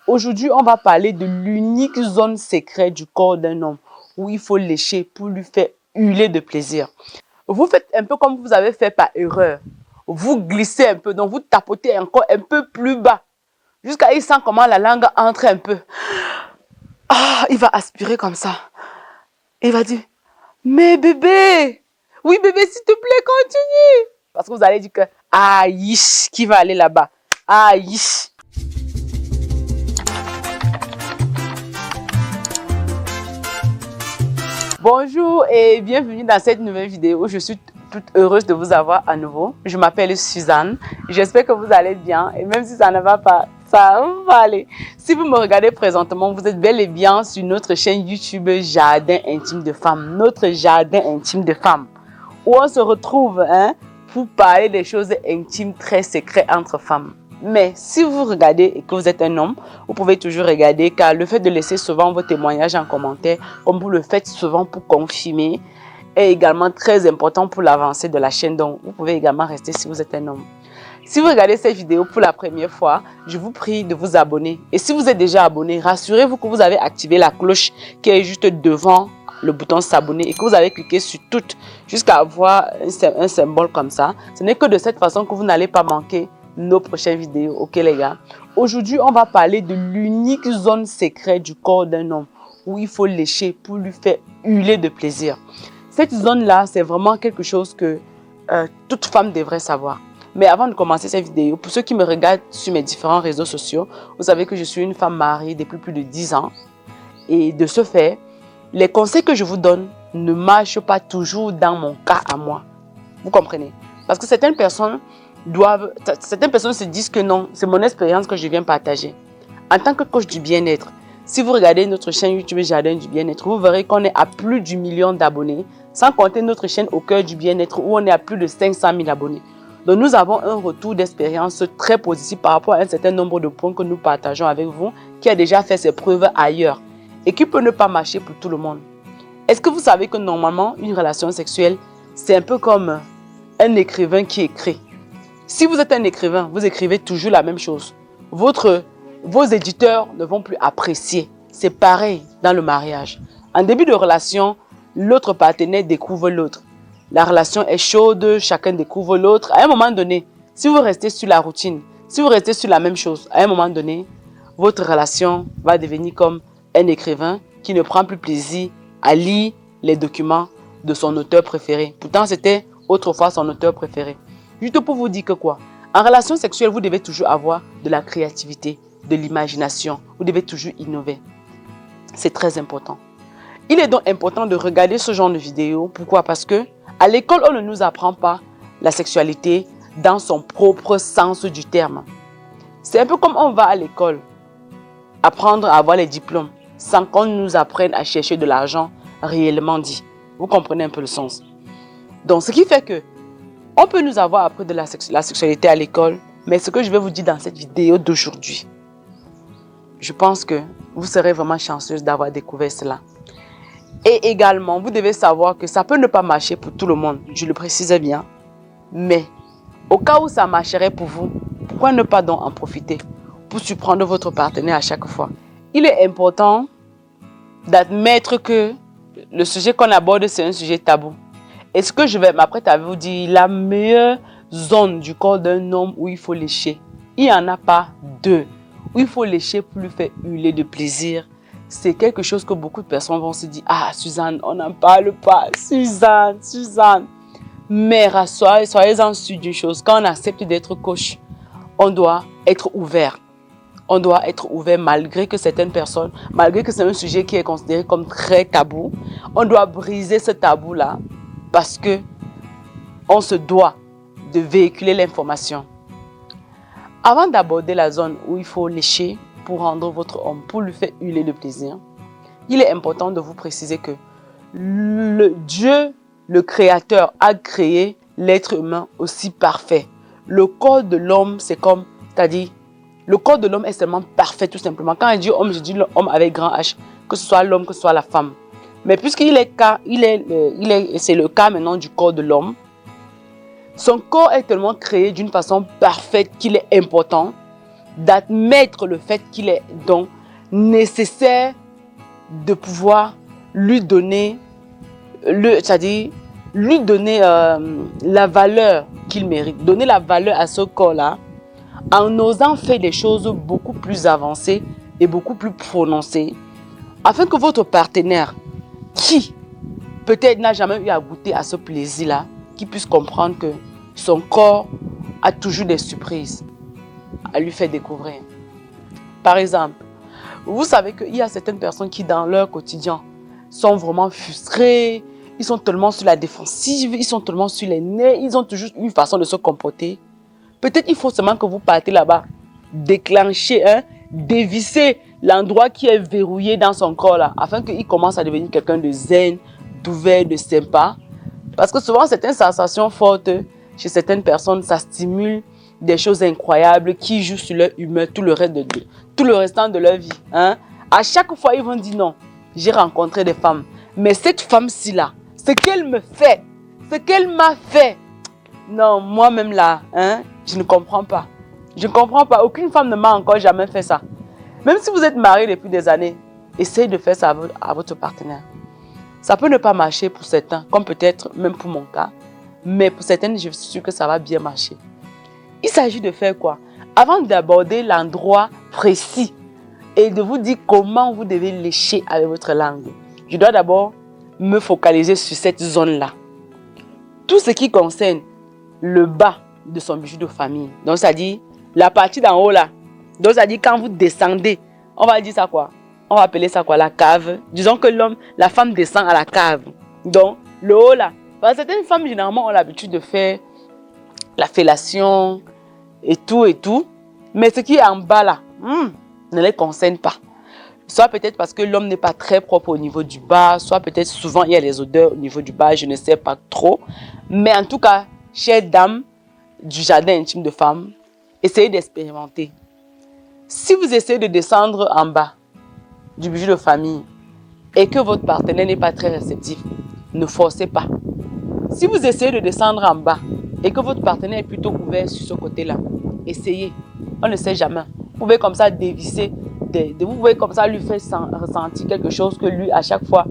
Aujourd'hui, on va parler de l'unique zone secrète du corps d'un homme où il faut lécher pour lui faire hurler de plaisir. Vous faites un peu comme vous avez fait par erreur. Vous glissez un peu, donc vous tapotez encore un peu plus bas jusqu'à il sent comment la langue entre un peu. Ah, il va aspirer comme ça. Il va dire, mais bébé, oui bébé, s'il te plaît, continue. Parce que vous allez dire que, ah, yish, qui va aller là-bas? Ah, yish. Bonjour et bienvenue dans cette nouvelle vidéo. Je suis toute heureuse de vous avoir à nouveau. Je m'appelle Suzanne. J'espère que vous allez bien et même si ça ne va pas, ça va aller. Si vous me regardez présentement, vous êtes bel et bien sur notre chaîne YouTube Jardin Intime de Femmes. Notre Jardin Intime de Femmes. Où on se retrouve pour parler des choses intimes très secrètes entre femmes. Mais si vous regardez et que vous êtes un homme, vous pouvez toujours regarder car le fait de laisser souvent vos témoignages en commentaire, comme vous le faites souvent pour confirmer, est également très important pour l'avancée de la chaîne. Donc, vous pouvez également rester si vous êtes un homme. Si vous regardez cette vidéo pour la première fois, je vous prie de vous abonner. Et si vous êtes déjà abonné, rassurez-vous que vous avez activé la cloche qui est juste devant le bouton s'abonner et que vous avez cliqué sur toutes jusqu'à avoir un symbole comme ça. Ce n'est que de cette façon que vous n'allez pas manquer nos prochaines vidéos. Ok les gars, aujourd'hui on va parler de l'unique zone secrète du corps d'un homme où il faut lécher pour lui faire hurler de plaisir. Cette zone là, c'est vraiment quelque chose que toute femme devrait savoir. Mais avant de commencer cette vidéo, pour ceux qui me regardent sur mes différents réseaux sociaux, vous savez que je suis une femme mariée depuis plus de 10 ans et de ce fait, les conseils que je vous donne ne marchent pas toujours dans mon cas à moi. Vous comprenez? Parce que certaines personnes se disent que non, c'est mon expérience que je viens partager. En tant que coach du bien-être, si vous regardez notre chaîne YouTube Jardin du bien-être, vous verrez qu'on est à plus du million d'abonnés, sans compter notre chaîne Au cœur du bien-être où on est à plus de 500 000 abonnés. Donc nous avons un retour d'expérience très positif par rapport à un certain nombre de points que nous partageons avec vous, qui a déjà fait ses preuves ailleurs et qui peut ne pas marcher pour tout le monde. Est-ce que vous savez que normalement, une relation sexuelle, c'est un peu comme un écrivain qui écrit. Si vous êtes un écrivain, vous écrivez toujours la même chose. Vos éditeurs ne vont plus apprécier. C'est pareil dans le mariage. En début de relation, l'autre partenaire découvre l'autre. La relation est chaude, chacun découvre l'autre. À un moment donné, si vous restez sur la routine, si vous restez sur la même chose, à un moment donné, votre relation va devenir comme un écrivain qui ne prend plus plaisir à lire les documents de son auteur préféré. Pourtant, c'était autrefois son auteur préféré. Juste pour vous dire que quoi? En relation sexuelle, vous devez toujours avoir de la créativité, de l'imagination. Vous devez toujours innover. C'est très important. Il est donc important de regarder ce genre de vidéos. Pourquoi? Parce que à l'école, on ne nous apprend pas la sexualité dans son propre sens du terme. C'est un peu comme on va à l'école apprendre à avoir les diplômes sans qu'on nous apprenne à chercher de l'argent réellement dit. Vous comprenez un peu le sens. Donc, ce qui fait que on peut nous avoir appris de la sexualité à l'école, mais ce que je vais vous dire dans cette vidéo d'aujourd'hui, je pense que vous serez vraiment chanceuse d'avoir découvert cela. Et également, vous devez savoir que ça peut ne pas marcher pour tout le monde, je le précise bien. Mais au cas où ça marcherait pour vous, pourquoi ne pas donc en profiter pour surprendre votre partenaire à chaque fois? Il est important d'admettre que le sujet qu'on aborde, c'est un sujet tabou. Et ce que je vais m'apprêter à vous dire, la meilleure zone du corps d'un homme où il faut lécher, il n'y en a pas deux. Où il faut lécher pour lui faire hurler de plaisir. C'est quelque chose que beaucoup de personnes vont se dire, ah Suzanne, on n'en parle pas, Suzanne. Mais soyez-en sûrs d'une chose, quand on accepte d'être coach, on doit être ouvert. On doit être ouvert malgré que certaines personnes, malgré que c'est un sujet qui est considéré comme très tabou, on doit briser ce tabou-là parce que on se doit de véhiculer l'information. Avant d'aborder la zone où il faut lécher pour rendre votre homme, pour lui faire hurler de plaisir, il est important de vous préciser que Dieu, le Créateur, a créé l'être humain aussi parfait. Le corps de l'homme, c'est-à-dire, le corps de l'homme est seulement parfait tout simplement. Quand je dis homme, je dis l'homme avec grand H, que ce soit l'homme, que ce soit la femme. Mais puisqu'il est c'est le cas maintenant du corps de l'homme, son corps est tellement créé d'une façon parfaite qu'il est important d'admettre le fait qu'il est donc nécessaire de pouvoir lui donner, c'est-à-dire lui donner la valeur qu'il mérite, donner la valeur à ce corps-là, en osant faire des choses beaucoup plus avancées et beaucoup plus prononcées, afin que votre partenaire, qui peut-être n'a jamais eu à goûter à ce plaisir-là, qui puisse comprendre que son corps a toujours des surprises à lui faire découvrir. Par exemple, vous savez qu'il y a certaines personnes qui, dans leur quotidien, sont vraiment frustrées, ils sont tellement sur la défensive, ils sont tellement sur les nerfs, ils ont toujours une façon de se comporter. Peut-être il faut seulement que vous partez là-bas, déclencher, dévisser l'endroit qui est verrouillé dans son corps là, afin qu'il commence à devenir quelqu'un de zen, d'ouvert, de sympa. Parce que souvent, certaines sensations fortes chez certaines personnes, ça stimule des choses incroyables qui jouent sur leur humeur tout le restant de leur vie. À chaque fois, ils vont dire non, j'ai rencontré des femmes, mais cette femme-ci là, ce qu'elle me fait, ce qu'elle m'a fait, non, moi-même là, je ne comprends pas. Je ne comprends pas. Aucune femme ne m'a encore jamais fait ça. Même si vous êtes marié depuis des années, essayez de faire ça à votre partenaire. Ça peut ne pas marcher pour certains, comme peut-être même pour mon cas, mais pour certaines, je suis sûre que ça va bien marcher. Il s'agit de faire quoi? Avant d'aborder l'endroit précis et de vous dire comment vous devez lécher avec votre langue, je dois d'abord me focaliser sur cette zone-là. Tout ce qui concerne le bas de son bijou de famille, donc c'est-à-dire la partie d'en haut là, donc c'est-à-dire quand vous descendez, on va dire ça quoi? On va appeler ça quoi? La cave. Disons que la femme descend à la cave. Donc le haut là, certaines femmes généralement ont l'habitude de faire la fellation et tout, mais ce qui est en bas là, ne les concerne pas. Soit peut-être parce que l'homme n'est pas très propre au niveau du bas, soit peut-être souvent il y a les odeurs au niveau du bas, je ne sais pas trop. Mais en tout cas, chères dames du jardin intime de femme, essayez d'expérimenter. Si vous essayez de descendre en bas du bijou de famille et que votre partenaire n'est pas très réceptif, ne forcez pas. Si vous essayez de descendre en bas et que votre partenaire est plutôt ouvert sur ce côté-là, essayez. On ne sait jamais. Vous pouvez comme ça dévisser, vous pouvez comme ça lui faire ressentir quelque chose que lui, à chaque fois,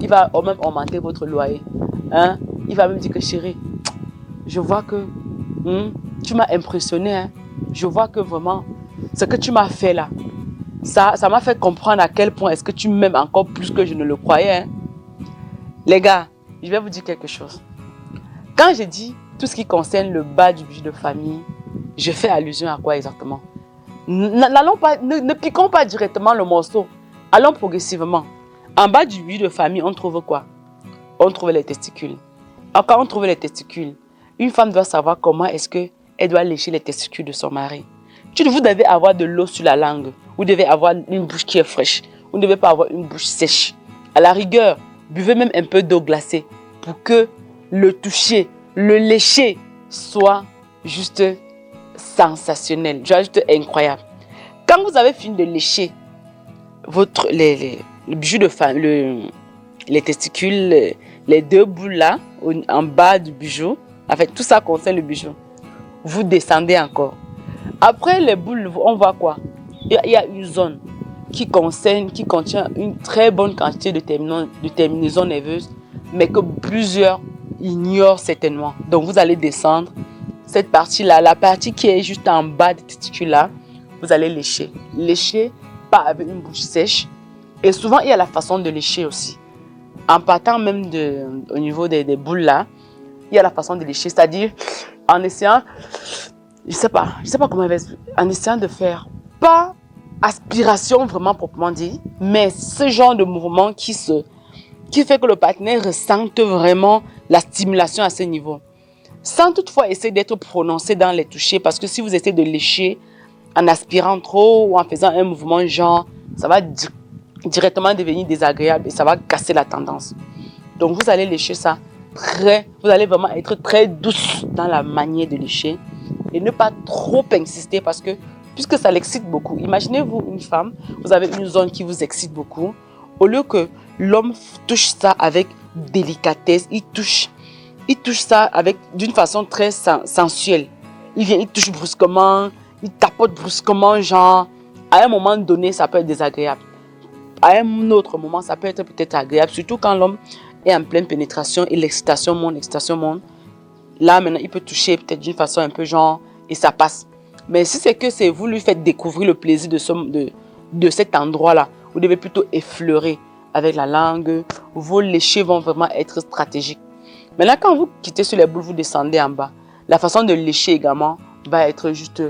il va même augmenter votre loyer. Il va même dire que chérie, je vois que tu m'as impressionné. Je vois que vraiment, ce que tu m'as fait là, ça m'a fait comprendre à quel point est-ce que tu m'aimes encore plus que je ne le croyais. Les gars, je vais vous dire quelque chose. Quand je dis tout ce qui concerne le bas du bijou de famille, je fais allusion à quoi exactement? Ne piquons pas directement le morceau. Allons progressivement. En bas du bijou de famille, on trouve quoi? On trouve les testicules. Alors, quand on trouve les testicules, une femme doit savoir comment est-ce qu'elle doit lécher les testicules de son mari. Vous devez avoir de l'eau sur la langue. Vous devez avoir une bouche qui est fraîche. Vous ne devez pas avoir une bouche sèche. À la rigueur, buvez même un peu d'eau glacée pour que le toucher, le lécher soit juste sensationnel, juste incroyable. Quand vous avez fini de lécher les bijoux de femme, les testicules, les deux boules là, en bas du bijou, en fait, tout ça concerne le bijou. Vous descendez encore. Après les boules, on voit quoi? Il y a une zone qui contient une très bonne quantité de terminaisons nerveuses, mais que plusieurs ignorent certainement. Donc vous allez descendre cette partie-là, la partie qui est juste en bas des testicules là, vous allez lécher. Lécher, pas avec une bouche sèche. Et souvent, il y a la façon de lécher aussi. En partant même au niveau des boules là, il y a la façon de lécher, c'est-à-dire en essayant, je sais pas comment en essayant de faire pas aspiration vraiment proprement dit, mais ce genre de mouvement qui fait que le partenaire ressente vraiment la stimulation à ce niveau. Sans toutefois essayer d'être prononcé dans les touchés, parce que si vous essayez de lécher en aspirant trop ou en faisant un mouvement genre, ça va directement devenir désagréable et ça va casser la tendance. Donc vous allez lécher ça vous allez vraiment être très douce dans la manière de lécher et ne pas trop insister parce que puisque ça l'excite beaucoup. Imaginez-vous une femme, vous avez une zone qui vous excite beaucoup. Au lieu que l'homme touche ça avec délicatesse, il touche ça d'une façon très sensuelle. Il touche brusquement, il tapote brusquement, genre, à un moment donné, ça peut être désagréable. À un autre moment, ça peut être peut-être agréable, surtout quand l'homme est en pleine pénétration et l'excitation monte. Là, maintenant, il peut toucher peut-être d'une façon un peu genre, et ça passe. Mais si c'est que vous lui faites découvrir le plaisir de cet endroit-là, vous devez plutôt effleurer avec la langue. Vos léchés vont vraiment être stratégiques. Maintenant, quand vous quittez sur les boules, vous descendez en bas. La façon de lécher également va être juste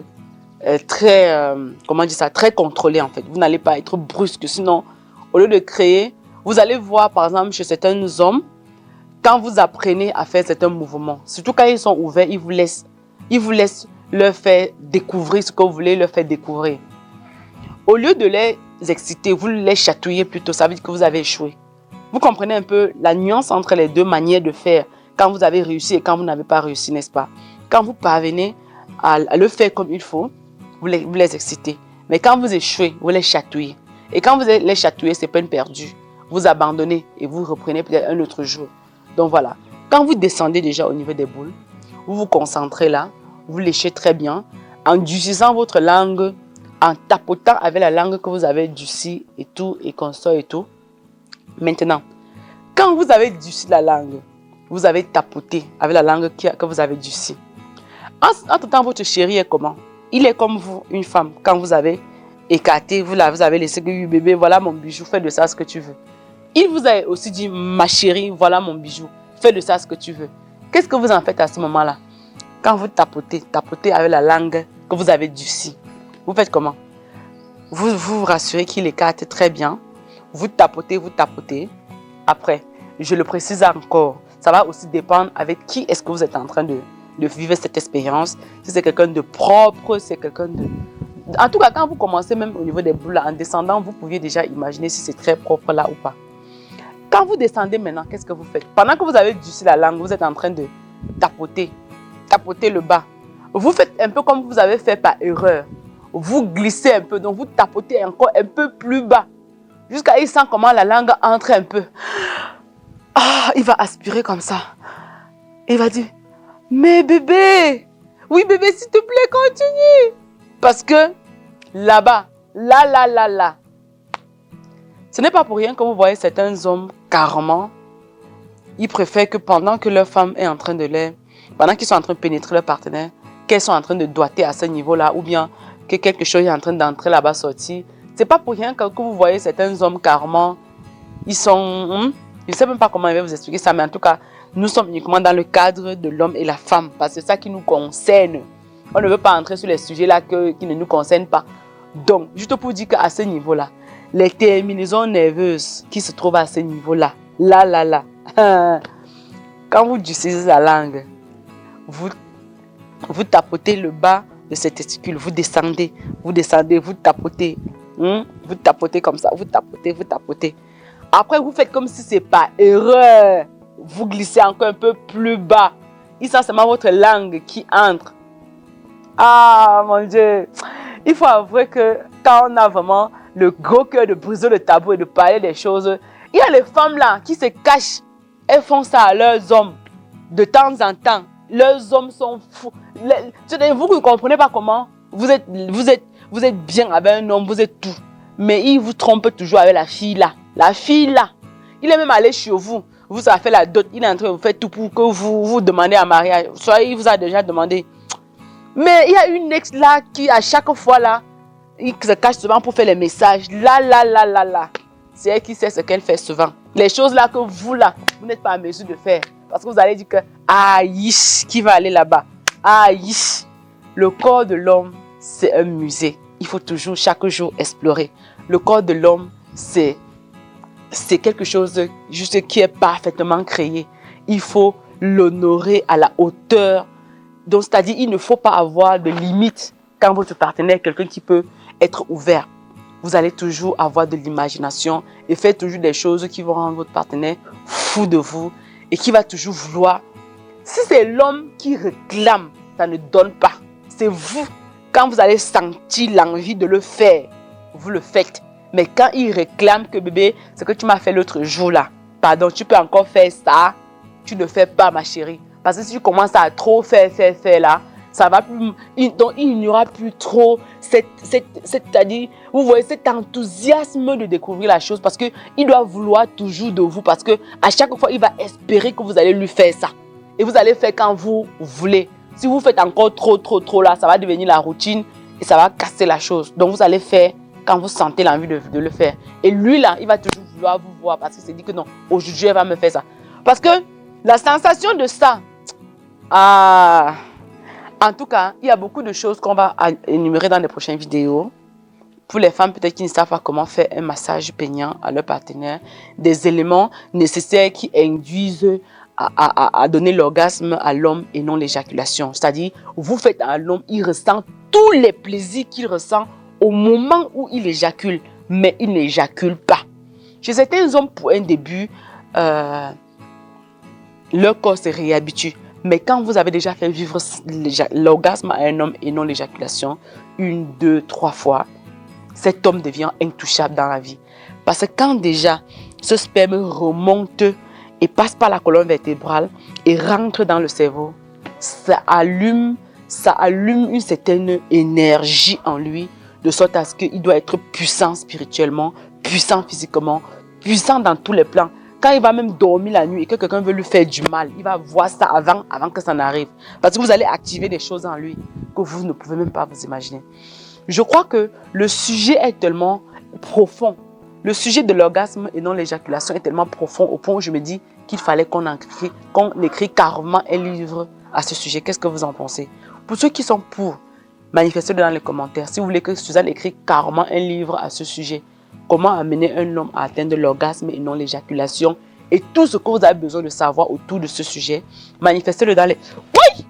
très, très contrôlée en fait. Vous n'allez pas être brusque, sinon, au lieu de créer, vous allez voir par exemple chez certains hommes, quand vous apprenez à faire certains mouvements, surtout quand ils sont ouverts, ils vous laissent leur faire découvrir ce que vous voulez leur faire découvrir. Au lieu de les exciter, vous les chatouillez plutôt, ça veut dire que vous avez échoué. Vous comprenez un peu la nuance entre les deux manières de faire quand vous avez réussi et quand vous n'avez pas réussi, n'est-ce pas? Quand vous parvenez à le faire comme il faut, vous les excitez. Mais quand vous échouez, vous les chatouillez. Et quand vous les chatouillez, c'est peine perdue. Vous abandonnez et vous reprenez peut-être un autre jour. Donc voilà, quand vous descendez déjà au niveau des boules, vous vous concentrez là, vous léchez très bien, en durcissant votre langue, en tapotant avec la langue que vous avez durcie et tout, et consort et tout. Maintenant, quand vous avez durci la langue, vous avez tapoté avec la langue que vous avez durcie. Entre-temps, votre chéri est comment? Il est comme vous, une femme. Quand vous avez écarté, vous avez laissé que bébé, voilà mon bijou, fais de ça ce que tu veux. Il vous a aussi dit, ma chérie, voilà mon bijou, fais de ça ce que tu veux. Qu'est-ce que vous en faites à ce moment-là? Quand vous tapotez avec la langue que vous avez durcie, vous faites comment? Vous rassurez qu'il écarte très bien. Vous tapotez. Après, je le précise encore, ça va aussi dépendre avec qui est-ce que vous êtes en train de vivre cette expérience. Si c'est quelqu'un de propre, c'est quelqu'un de... En tout cas, quand vous commencez même au niveau des boules, en descendant, vous pouviez déjà imaginer si c'est très propre là ou pas. Quand vous descendez maintenant, qu'est-ce que vous faites? Pendant que vous avez durci la langue, vous êtes en train de tapoter le bas. Vous faites un peu comme vous avez fait par erreur. Vous glissez un peu, donc vous tapotez encore un peu plus bas. Jusqu'à il sent comment la langue entre un peu. Ah, il va aspirer comme ça. Il va dire, mais bébé, oui bébé, s'il te plaît, continue. Parce que là-bas, là, ce n'est pas pour rien que vous voyez certains hommes carrément, ils préfèrent que pendant que leur femme est en train pendant qu'ils sont en train de pénétrer leur partenaire, qu'elles sont en train de doiter à ce niveau-là, ou bien que quelque chose est en train d'entrer là-bas, sortir. C'est pas pour rien que vous voyez certains hommes carrément, ils sont... je ne sais même pas comment je vais vous expliquer ça, mais en tout cas, nous sommes uniquement dans le cadre de l'homme et la femme, parce que c'est ça qui nous concerne. On ne veut pas entrer sur les sujets là qui ne nous concernent pas. Donc, juste pour dire qu'à ce niveau-là, les terminaisons nerveuses qui se trouvent à ce niveau-là, là, quand vous durcissez la langue, vous tapotez le bas de ces testicules, vous descendez, vous tapotez. Vous tapotez comme ça, vous tapotez. Après, vous faites comme si c'est par erreur. Vous glissez encore un peu plus bas. Il sent seulement votre langue qui entre. Ah, mon Dieu. Il faut avouer que quand on a vraiment le gros cœur de briser le tabou et de parler des choses, il y a les femmes là qui se cachent. Elles font ça à leurs hommes de temps en temps. Leurs hommes sont fous. Vous ne comprenez pas comment vous êtes bien avec un homme, vous êtes tout. Mais il vous trompe toujours avec la fille là. La fille là. Il est même allé chez vous. Vous avez fait la dot. Il est en train de vous faire tout pour que vous demandez en mariage. Soit il vous a déjà demandé. Mais il y a une ex là qui, à chaque fois là, il se cache souvent pour faire les messages. Là. C'est elle qui sait ce qu'elle fait souvent. Les choses là que vous là, vous n'êtes pas en mesure de faire. Parce que vous allez dire que, qui va aller là-bas? Le corps de l'homme, c'est un musée. Il faut toujours, chaque jour, explorer. Le corps de l'homme, c'est quelque chose juste qui est parfaitement créé. Il faut l'honorer à la hauteur. Donc, c'est-à-dire, il ne faut pas avoir de limite quand votre partenaire est quelqu'un qui peut être ouvert. Vous allez toujours avoir de l'imagination et faire toujours des choses qui vont rendre votre partenaire fou de vous et qui va toujours vouloir. Si c'est l'homme qui réclame, ça ne donne pas. C'est vous. Quand vous allez sentir l'envie de le faire, vous le faites. Mais quand il réclame que bébé, ce que tu m'as fait l'autre jour là, pardon, tu peux encore faire ça, tu ne fais pas ma chérie. Parce que si tu commences à trop faire là, Ça va plus, donc il n'y aura plus trop c'est-à-dire, vous voyez, cet enthousiasme de découvrir la chose parce qu'il doit vouloir toujours de vous parce que à chaque fois, il va espérer que vous allez lui faire ça. Et vous allez faire quand vous voulez. Si vous faites encore trop là, ça va devenir la routine et ça va casser la chose. Donc vous allez faire quand vous sentez l'envie de le faire. Et lui là, il va toujours vouloir vous voir parce qu'il s'est dit que non, aujourd'hui, elle va me faire ça. Parce que la sensation de ça, en tout cas, il y a beaucoup de choses qu'on va énumérer dans les prochaines vidéos. Pour les femmes peut-être qui ne savent pas comment faire un massage peignant à leur partenaire, des éléments nécessaires qui induisent à donner l'orgasme à l'homme et non l'éjaculation. C'est-à-dire, vous faites à l'homme, il ressent tous les plaisirs qu'il ressent au moment où il éjacule, mais il n'éjacule pas. Chez certains hommes, pour un début, leur corps se réhabitue. Mais quand vous avez déjà fait vivre l'orgasme à un homme et non l'éjaculation, 1, 2, 3 fois, cet homme devient intouchable dans la vie. Parce que quand déjà ce sperme remonte et passe par la colonne vertébrale et rentre dans le cerveau, ça allume une certaine énergie en lui, de sorte à ce qu'il doit être puissant spirituellement, puissant physiquement, puissant dans tous les plans. Quand il va même dormir la nuit et que quelqu'un veut lui faire du mal, il va voir ça avant que ça n'arrive. Parce que vous allez activer des choses en lui que vous ne pouvez même pas vous imaginer. Je crois que le sujet est tellement profond. Le sujet de l'orgasme et non l'éjaculation est tellement profond au point où je me dis qu'il fallait qu'on écrit carrément un livre à ce sujet. Qu'est-ce que vous en pensez? Pour ceux qui sont pour, manifestez-le dans les commentaires. Si vous voulez que Suzanne écrit carrément un livre à ce sujet. Comment amener un homme à atteindre l'orgasme et non l'éjaculation. Et tout ce que vous avez besoin de savoir autour de ce sujet. Manifestez-le dans les... Oui.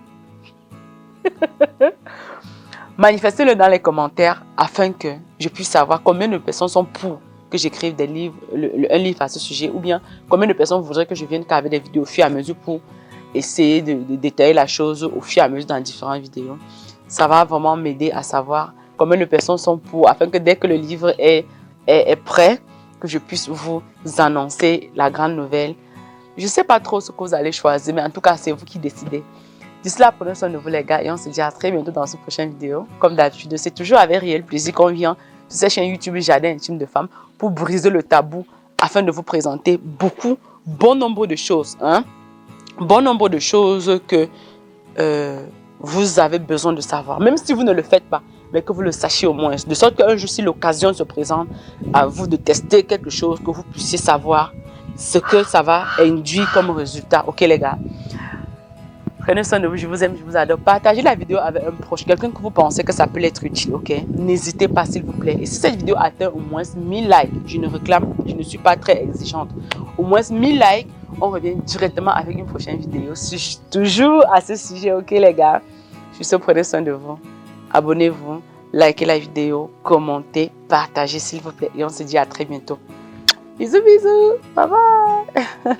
Manifestez-le dans les commentaires afin que je puisse savoir combien de personnes sont pour que j'écrive des livres, un livre à ce sujet, ou bien combien de personnes voudraient que je vienne avec des vidéos au fur et à mesure pour essayer de détailler la chose au fur et à mesure dans différentes vidéos. Ça va vraiment m'aider à savoir combien de personnes sont pour, afin que dès que le livre est prêt, que je puisse vous annoncer la grande nouvelle. Je ne sais pas trop ce que vous allez choisir, mais en tout cas, c'est vous qui décidez. D'ici là, prenez soin de vous les gars et on se dit à très bientôt dans une prochaine vidéo. Comme d'habitude, c'est toujours avec réel plaisir qu'on vient sur cette chaîne YouTube Jardin Intime de Femmes pour briser le tabou afin de vous présenter bon nombre de choses. Bon nombre de choses que vous avez besoin de savoir. Même si vous ne le faites pas, mais que vous le sachiez au moins. De sorte qu'un jour, si l'occasion se présente à vous de tester quelque chose, que vous puissiez savoir ce que ça va induire comme résultat. Ok les gars? Prenez soin de vous, je vous aime, je vous adore. Partagez la vidéo avec un proche, quelqu'un que vous pensez que ça peut être utile, ok? N'hésitez pas s'il vous plaît. Et si cette vidéo atteint au moins 1000 likes, je ne suis pas très exigeante. Au moins 1000 likes, on revient directement avec une prochaine vidéo. Toujours à ce sujet, ok les gars? Je suis prenez soin de vous. Abonnez-vous, likez la vidéo, commentez, partagez s'il vous plaît. Et on se dit à très bientôt. Bisous, bisous. Bye bye.